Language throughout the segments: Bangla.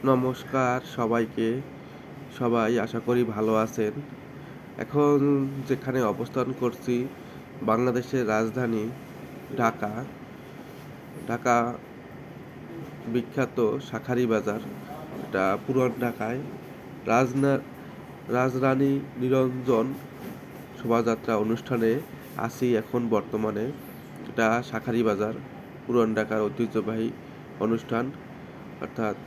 নমস্কার সবাইকে। সবাই আশা করি ভালো আছেন। এখন যেখানে অবস্থান করছি বাংলাদেশের রাজধানী ঢাকা। ঢাকা বিখ্যাত শাঁখারীবাজার। এটা পুরান ঢাকায় রাজনা রাজরানী নিরঞ্জন শোভাযাত্রা অনুষ্ঠানে আছি এখন বর্তমানে। এটা শাঁখারীবাজার পুরান ঢাকার ঐতিহ্যবাহী অনুষ্ঠান, অর্থাৎ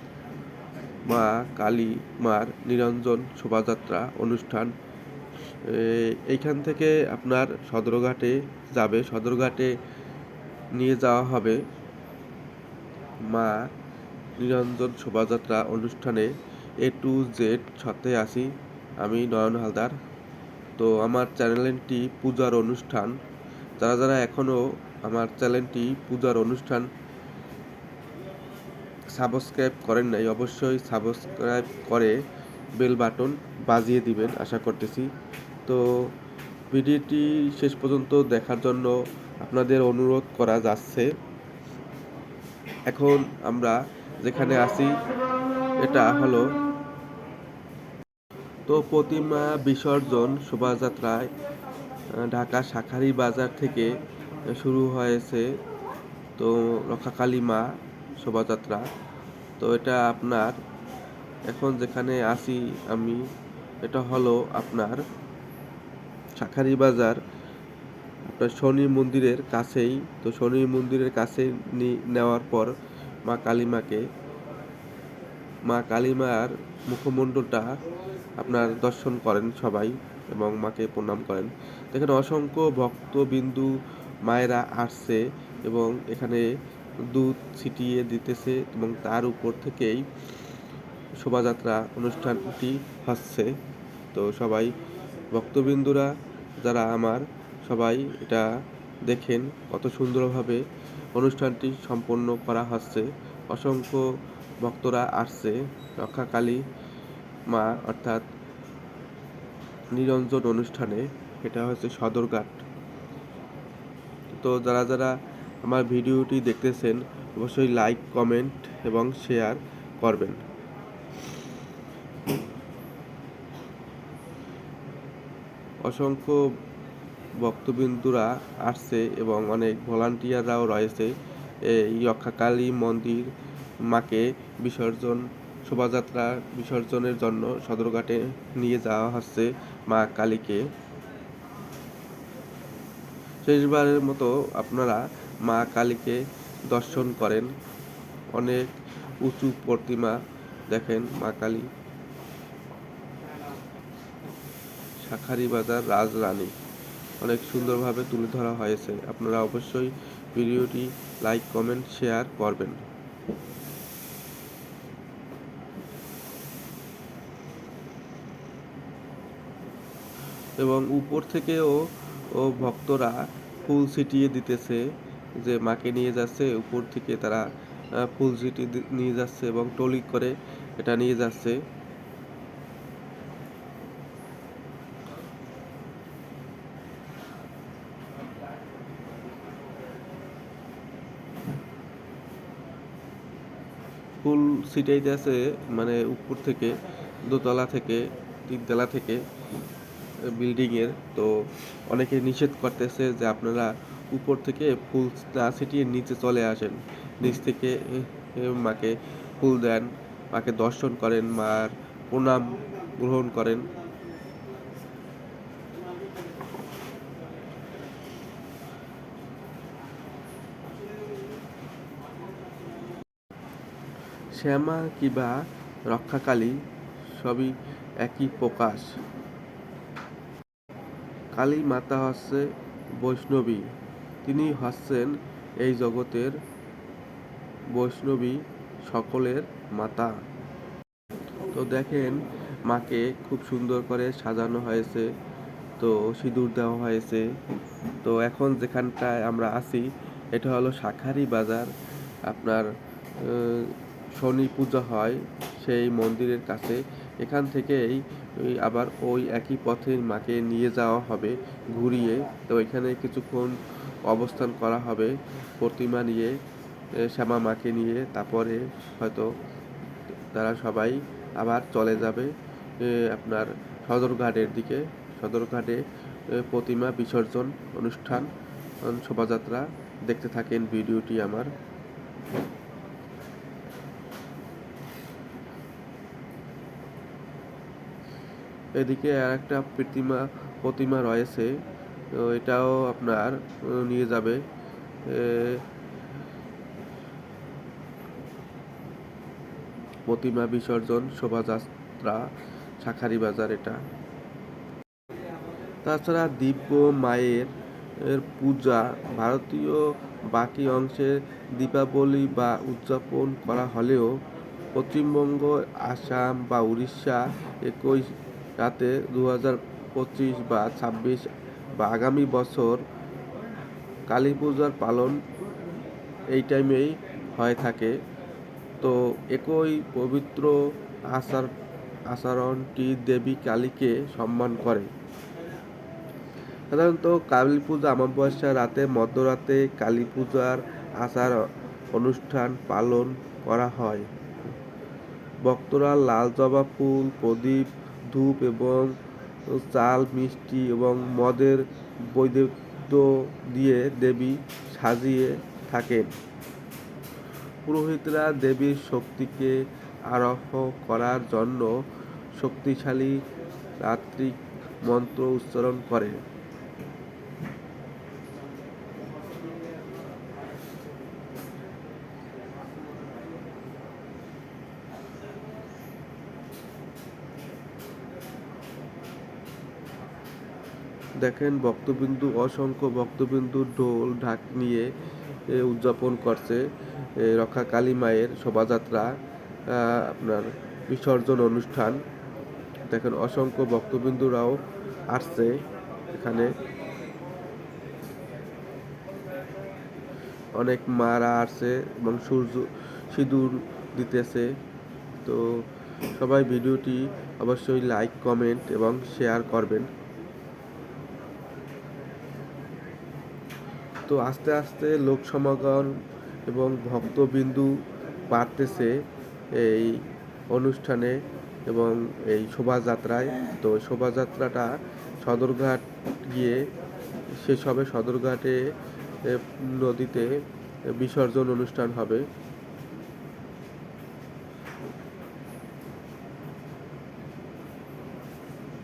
মা কালী মার নিরঞ্জন শোভাযাত্রা অনুষ্ঠান। এইখান থেকে আপনার সদরঘাটে যাবে, সদরঘাটে নিয়ে যাওয়া হবে মা নিরঞ্জন শোভাযাত্রা অনুষ্ঠানে। A to Z সাথে আছি আমি, নয়ন হালদার। তো আমার চ্যানেলটি পূজার অনুষ্ঠান। যারা যারা এখনও আমার চ্যানেলটি পূজার অনুষ্ঠান সাবস্ক্রাইব করেন নাই, অবশ্যই সাবস্ক্রাইব করে বেল বাটন বাজিয়ে দিবেন আশা করতেছি। তো ভিডিওটি শেষ পর্যন্ত দেখার জন্য আপনাদের অনুরোধ করা যাচ্ছে। এখন আমরা যেখানে আছি এটা হলো তো প্রতিমা বিসর্জন শোভাযাত্রায় ঢাকা শাঁখারীবাজার থেকে শুরু হয়েছে। তো রক্ষাকালী মা শোভাযাত্রা। তো এটা আপনার এখন যেখানে আছি আমি, এটা হলো আপনার শাঁখারীবাজার, আপনার শনি মন্দিরের কাছেই। তো শনি মন্দিরের কাছে নেওয়ার পর মা কালীমার মুখমণ্ডলটা আপনার দর্শন করেন সবাই এবং মাকে প্রণাম করেন। এখানে অসংখ্য ভক্তবিন্দু মায়েরা আসছে এবং এখানে দুধ ছিটিয়ে দিতেছে এবং তার উপর থেকেই শোভাযাত্রা অনুষ্ঠানটি হচ্ছে। তো সবাই ভক্তবিন্দুরা যারা আমার, সবাই এটা দেখেন কত সুন্দরভাবে অনুষ্ঠানটি সম্পন্ন করা হচ্ছে। অসংখ্য ভক্তরা আসছে রক্ষাকালী মা অর্থাৎ নিরঞ্জন অনুষ্ঠানে। এটা হচ্ছে সদরঘাট। তো যারা যারা আমার ভিডিওটি দেখতেছেন অবশ্যই লাইক, কমেন্ট এবং শেয়ার করবেন। অসংখ্য ভক্তবিন্দুরা আসছে এবং অনেক ভলান্টিয়াররাও রয়েছে। এই রক্ষাকালী মন্দির মাকে শোভাযাত্রা বিসর্জনের জন্য সদরঘাটে নিয়ে যাওয়া হচ্ছে মা কালীকে। শেষবারের মতো আপনারা মা কালীকে দর্শন করেন। অনেক উঁচু প্রতিমা দেখেন মা কালী, শাঁখারীবাজার রাজরানী অনেক সুন্দরভাবে তুলে ধরা হয়েছে। আপনারা অবশ্যই ভিডিওটি লাইক, কমেন্ট, শেয়ার করবেন। এবং উপর থেকেও ভক্তরা ফুল ছিটিয়ে দিতেছে, যে মাকে নিয়ে যাচ্ছে উপর থেকে তারা ফুল ছিটিয়ে নিয়ে যাচ্ছে এবং টলি করে এটা নিয়ে যাচ্ছে। ফুল ছিটাইতেছে মানে উপর থেকে, দোতলা থেকে, তিনতলা থেকে বিল্ডিংয়ের। তো অনেকে নিষেধ করতেছে যে আপনারা উপর থেকে ফুল না ছিটিয়ে নিচে চলে আসেন, নিচ থেকে মাকে ফুল দেন, মাকে দর্শন করেন, মার প্রণাম গ্রহণ করেন। শ্যামা কিবা রক্ষাকালী সবই একই প্রকাশ। কালী মাতা হচ্ছে বৈষ্ণবী, তিনি হচ্ছেন এই জগতের বৈষ্ণবী, সকলের মাতা। তো দেখেন মাকে খুব সুন্দর করে সাজানো হয়েছে, তো সিঁদুর দেওয়া হয়েছে। তো এখন যেখানটায় আমরা আছি এটা হলো শাঁখারীবাজার, আপনার শনি পূজা হয় সেই মন্দিরের কাছে। এখান থেকেই আবার ওই একই পথে মাকে নিয়ে যাওয়া হবে ঘুরিয়ে। তো এখানে কিছুক্ষণ অবস্থান করা হবে প্রতিমা নিয়ে, শ্যামা মাকে নিয়ে, তারপরে হয়তো তারা সবাই আবার চলে যাবে আপনার সদরঘাটের দিকে। সদরঘাটে প্রতিমা বিসর্জন অনুষ্ঠান শোভাযাত্রা দেখতে থাকেন ভিডিওটি আমার। এদিকে আরেকটা প্রতিমা রয়েছে, তো এটাও আপনার নিয়ে যাবে প্রতিমা বিসর্জন শোভাযাত্রা শাঁখারীবাজার এটা। তাছাড়া দিব্য মায়ের পূজা ভারতীয় বাকি অংশে দীপাবলি বা উদযাপন করা হলেও পশ্চিমবঙ্গ, আসাম বা উড়িষ্যা একই রাতে 2025 বা 26 বা আগামী বছর কালী পূজার পালন এই টাইমেই হয়ে থাকে। তো একই পবিত্র আচরণটি দেবী কালীকে সম্মান করে। সাধারণত কালী পূজা অমাবস্যার রাতে মধ্যরাতে কালী পূজার আচার অনুষ্ঠান পালন করা হয়। ভক্তরা লাল জবা ফুল, প্রদীপ, ধূপ এবং চাল, মিষ্টি এবং মদের নৈবেদ্য দিয়ে দেবী সাজিয়ে থাকেন। পুরোহিতরা দেবীর শক্তিকে আরোহ করার জন্য শক্তিশালী তান্ত্রিক মন্ত্র উচ্চারণ করে। দেখেন অসংখ্য ভক্তবিন্দু ঢোল ঢাক নিয়ে উদযাপন করছে রক্ষা কালী মায়ের শোভাযাত্রা আপনার বিসর্জন অনুষ্ঠান। দেখেন অসংখ্য ভক্তবিন্দুরাও আসছে এখানে, অনেক মারা আসছে এবং সিঁদুর দিতেছে। তো সবাই ভিডিওটি অবশ্যই লাইক, কমেন্ট এবং শেয়ার করবেন। তো আস্তে আস্তে লোক সমাগম এবং ভক্তবিন্দু বাড়তেছে এই অনুষ্ঠানে এবং এই শোভাযাত্রায়। তো শোভাযাত্রাটা সদরঘাট গিয়ে শেষ হবে। সদরঘাটে নদীতে বিসর্জন অনুষ্ঠান হবে।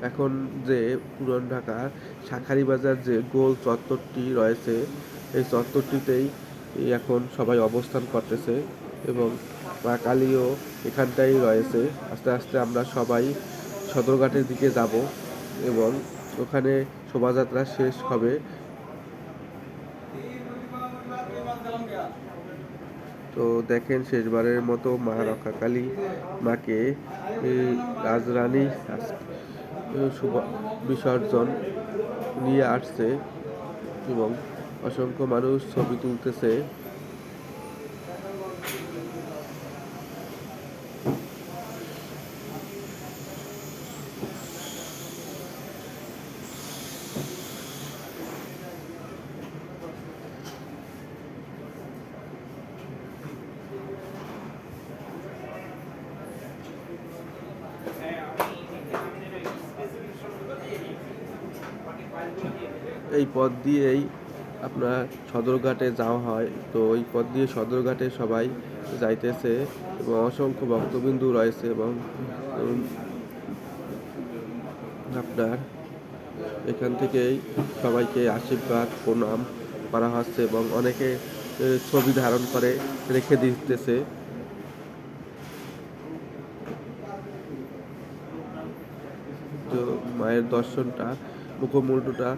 এখন যে পুরান ঢাকার শাঁখারীবাজার যে গোল চত্বরটি রয়েছে, এই চত্বরটিতেই এখন সবাই অবস্থান করতেছে এবং মা কালীও এখানটাই রয়েছে। আস্তে আস্তে আমরা সবাই সদরঘাটের দিকে যাব এবং ওখানে শোভাযাত্রা শেষ হবে। তো দেখেন শেষবারের মতো মা রক্ষাকালী মাকে রাজরানী বিসর্জন নিয়ে আসছে এবং অসংখ্য মানুষ ছবি তুলতেছে। এই পথ দিয়েই আপনার সদরঘাটে যাওয়া হয়। তো ওই পথ দিয়ে সদরঘাটে সবাই যাইতেছে এবং অসংখ্য ভক্তবিন্দু রয়েছে এবং আপনার এখান থেকেই সবাইকে আশীর্বাদ প্রণাম করা হচ্ছে এবং অনেকে ছবি ধারণ করে রেখে দিতেছে। তো মায়ের দর্শনটা মুখমণ্ডলটা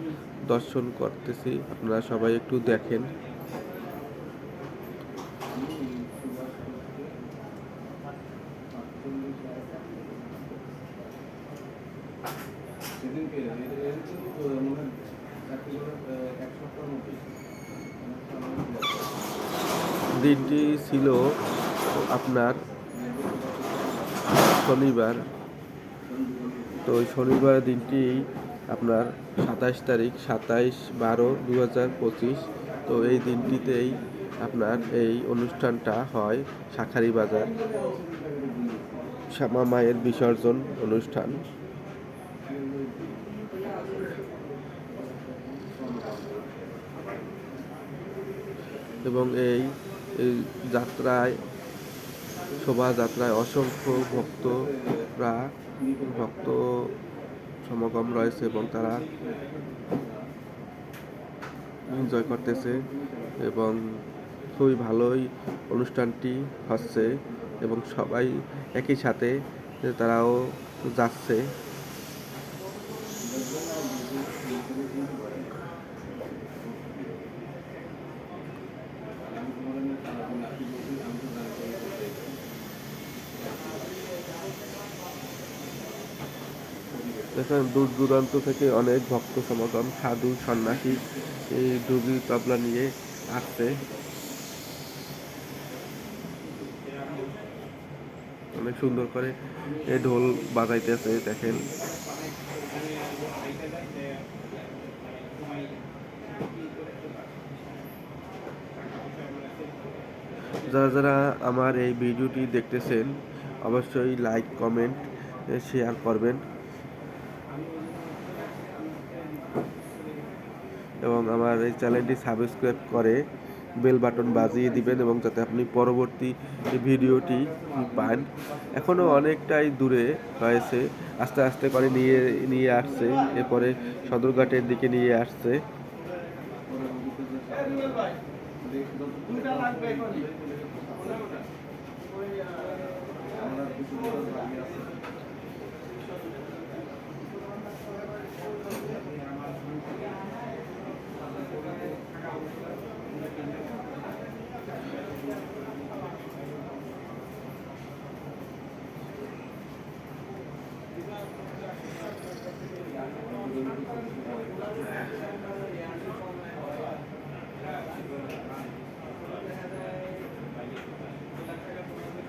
দর্শন করতেছি, আপনারা সবাই একটু দেখেন। দিনটি ছিল আপনার শনিবার। তো ওই শনিবার দিনটি আপনার 27 তারিখ 27/12/2025। তো এই দিনটিতেই আপনার এই অনুষ্ঠানটা হয় শাঁখারীবাজার। শ্যামা মায়ের বিসর্জন অনুষ্ঠান। এবং এই যাত্রায় শোভাযাত্রায় অসংখ্য ভক্ত সমাগম রয়েছে এবং তারা এনজয় করতেছে এবং খুবই ভালোই অনুষ্ঠানটি হচ্ছে এবং সবাই একই সাথে তারাও যাচ্ছে। এখানে দূর দূরান্ত থেকে অনেক ভক্ত সমাগম, সাধু সন্ন্যাসী এই ডুগি তবলা নিয়ে আসছে। অনেক সুন্দর করে ঢোল বাজাইতেছে দেখেন। যারা যারা আমার এই ভিডিওটি দেখতেছেন অবশ্যই লাইক, কমেন্ট, শেয়ার করবেন এবং আমার এই চ্যানেলটি সাবস্ক্রাইব করে বেল বাটন বাজিয়ে দিবেন এবং যাতে আপনি পরবর্তী ভিডিওটি পান। এখনও অনেকটাই দূরে রয়েছে, আস্তে আস্তে করে নিয়ে আসছে, এরপরে সদরঘাটের দিকে নিয়ে আসছে।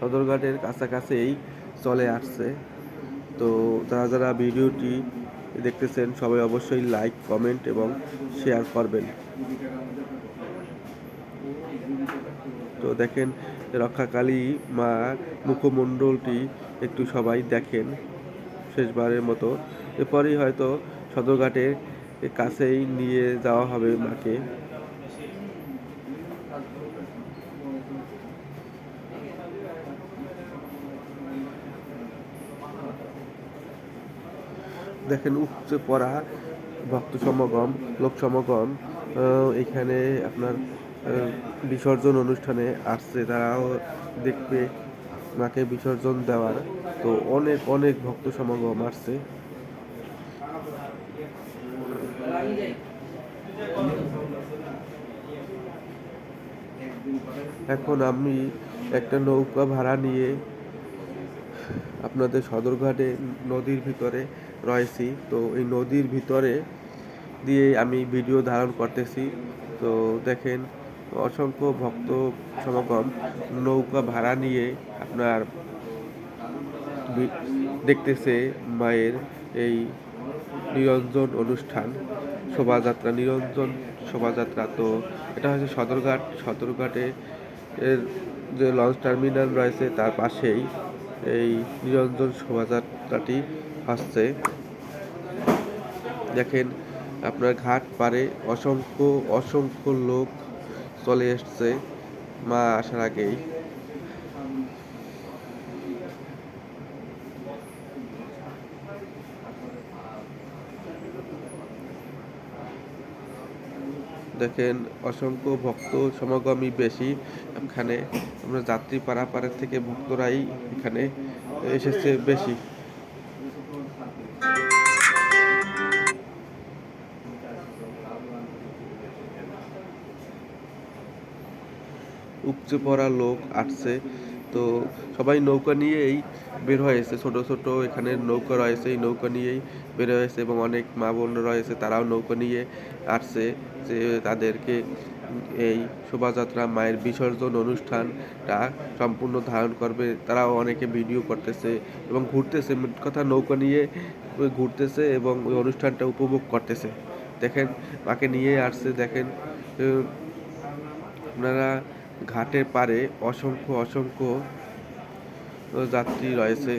সদরঘাটের কাছাকাছিই চলে আসছে। তো যারা যারা ভিডিওটি দেখতেছেন সবাই অবশ্যই লাইক, কমেন্ট এবং শেয়ার করবেন। তো দেখেন রক্ষাকালী মা মুখমণ্ডলটি একটু সবাই দেখেন শেষবারের মতো। এরপরেই হয়তো সদরঘাটের কাছেই নিয়ে যাওয়া হবে মাকে। দেখেন উপচে পড়া ভক্ত সমাগম, লোক সমাগম এখানে আপনার বিসর্জন অনুষ্ঠানে আসছে, তারাও দেখবে মাকে বিসর্জন দেওয়ার। তো অনেক অনেক ভক্ত সমাগম আসছে। এখন আমি একটা নৌকা ভাড়া নিয়ে আপনাদের সদরঘাটে নদীর ভিতরে রয়েছি। তো এই নদীর ভিতরে দিয়ে আমি ভিডিও ধারণ করতেছি। তো দেখেন অসংখ্য ভক্ত সমাগম নৌকা ভাড়া নিয়ে আপনার দেখতেছে মায়ের এই নিরঞ্জন অনুষ্ঠান, শোভাযাত্রা, নিরঞ্জন শোভাযাত্রা। তো এটা হচ্ছে সদরঘাটে এর যে লঞ্চ টার্মিনাল রয়েছে তার পাশেই এই নিরঞ্জন শোভাযাত্রাটি আসছে। দেখেন আপনার ঘাট পারে অসংখ্য অসংখ্য লোক চলে এসছে মা আসার আগেই। দেখেন অসংখ্য ভক্ত সমাগমই বেশি এখানে। আমরা যাত্রী পারাপারের থেকে ভক্তরাই এখানে এসেছে বেশি। উপচে পড়া লোক আসছে। তো সবাই নৌকা নিয়েই বের হয়েছে, ছোট ছোট এখানে নৌকা রয়েছে, এই নৌকা নিয়েই বের হয়েছে এবং অনেক মা বোন রয়েছে, তারাও নৌকা নিয়ে আসছে যে তাদেরকে এই শোভাযাত্রা মায়ের বিসর্জন অনুষ্ঠানটা সম্পূর্ণ ধারণ করবে। তারাও অনেকে ভিডিও করতেছে এবং ঘুরতেছে, মোট কথা নৌকা নিয়ে ঘুরতেছে এবং ওই অনুষ্ঠানটা উপভোগ করতেছে। দেখেন মাকে নিয়ে আসছে। দেখেন আপনারা ঘাটের পাড়ে অসংখ্য অসংখ্য যাত্রী রয়েছে।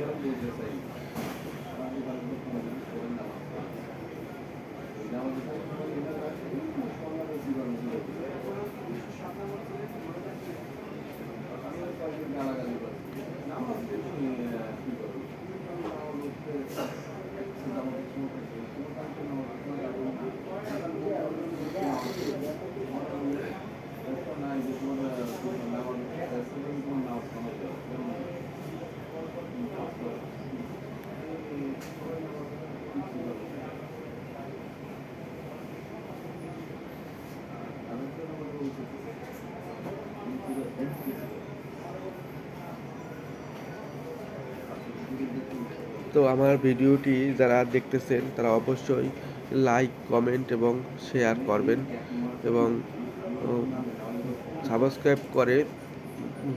তো আমার ভিডিওটি যারা দেখতেছেন তারা অবশ্যই লাইক, কমেন্ট এবং শেয়ার করবেন এবং সাবস্ক্রাইব করে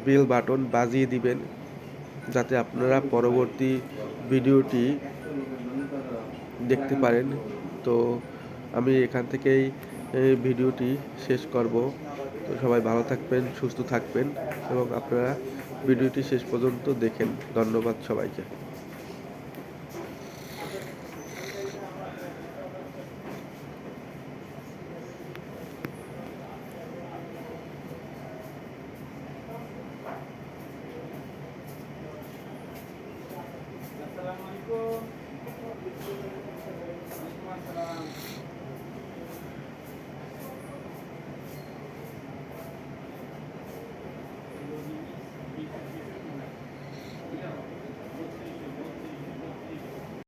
বেল বাটন বাজিয়ে দিবেন, যাতে আপনারা পরবর্তী ভিডিওটি দেখতে পারেন। তো আমি এখান থেকেই ভিডিওটি শেষ করব। তো সবাই ভালো থাকবেন, সুস্থ থাকবেন এবং আপনারা ভিডিওটি শেষ পর্যন্ত দেখেন। ধন্যবাদ সবাইকে।